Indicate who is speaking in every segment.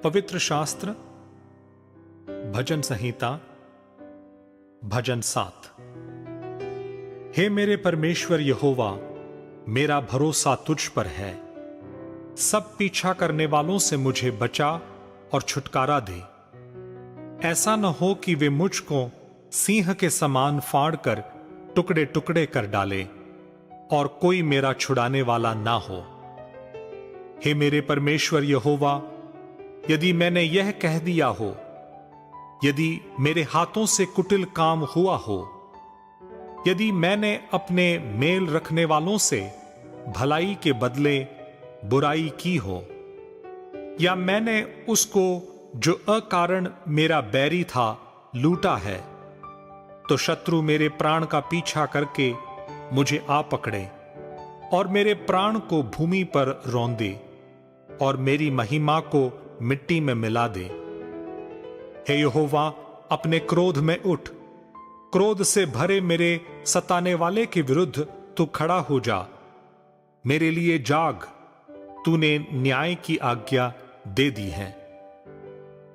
Speaker 1: पवित्र शास्त्र भजन संहिता भजन 7। हे मेरे परमेश्वर यहोवा, मेरा भरोसा तुझ पर है। सब पीछा करने वालों से मुझे बचा और छुटकारा दे। ऐसा न हो कि वे मुझको सिंह के समान फाड़कर टुकड़े टुकड़े कर डाले और कोई मेरा छुड़ाने वाला ना हो। हे मेरे परमेश्वर यहोवा, यदि मैंने यह कह दिया हो, यदि मेरे हाथों से कुटिल काम हुआ हो, यदि मैंने अपने मेल रखने वालों से भलाई के बदले बुराई की हो, या मैंने उसको जो अकारण मेरा बैरी था लूटा है, तो शत्रु मेरे प्राण का पीछा करके मुझे आ पकड़े और मेरे प्राण को भूमि पर रौंदे और मेरी महिमा को मिट्टी में मिला दे। हे यहोवा, अपने क्रोध में उठ। क्रोध से भरे मेरे सताने वाले के विरुद्ध तू खड़ा हो जा। मेरे लिए जाग, तूने न्याय की आज्ञा दे दी है।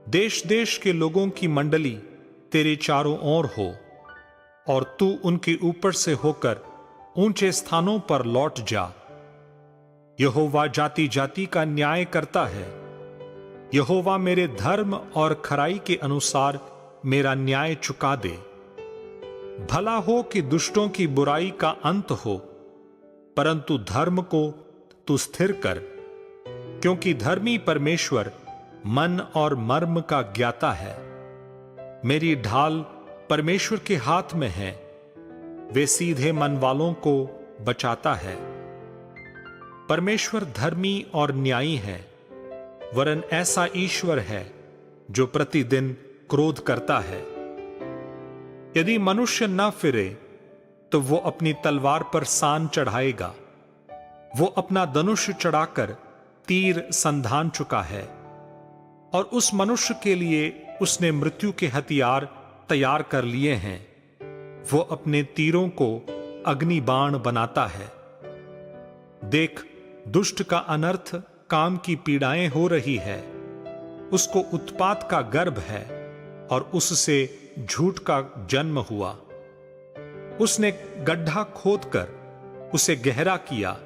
Speaker 1: देश देश के लोगों की मंडली तेरे चारों ओर हो और तू उनके ऊपर से होकर ऊंचे स्थानों पर लौट जा। यहोवा जाति जाति का न्याय करता है। यहोवा मेरे धर्म और खराई के अनुसार मेरा न्याय चुका दे। भला हो कि दुष्टों की बुराई का अंत हो, परंतु धर्म को तू स्थिर कर, क्योंकि धर्मी परमेश्वर मन और मर्म का ज्ञाता है। मेरी ढाल परमेश्वर के हाथ में है, वे सीधे मन वालों को बचाता है। परमेश्वर धर्मी और न्यायी है, वरन ऐसा ईश्वर है जो प्रतिदिन क्रोध करता है। यदि मनुष्य न फिरे तो वो अपनी तलवार पर सान चढ़ाएगा। वो अपना धनुष चढ़ाकर तीर संधान चुका है, और उस मनुष्य के लिए उसने मृत्यु के हथियार तैयार कर लिए हैं। वो अपने तीरों को अग्नि बाण बनाता है। देख, दुष्ट का अनर्थ काम की पीड़ाएं हो रही है। उसको उत्पात का गर्भ है और उससे झूठ का जन्म हुआ। उसने गड्ढा खोदकर उसे गहरा किया,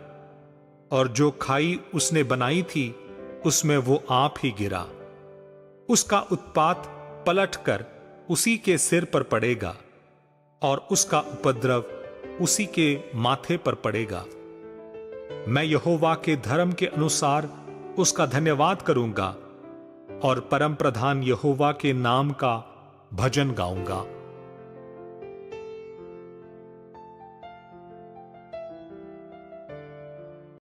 Speaker 1: और जो खाई उसने बनाई थी उसमें वो आप ही गिरा। उसका उत्पात पलटकर उसी के सिर पर पड़ेगा और उसका उपद्रव उसी के माथे पर पड़ेगा। मैं यहोवा के धर्म के अनुसार उसका धन्यवाद करूंगा और परम प्रधान यहोवा के नाम का भजन गाऊंगा।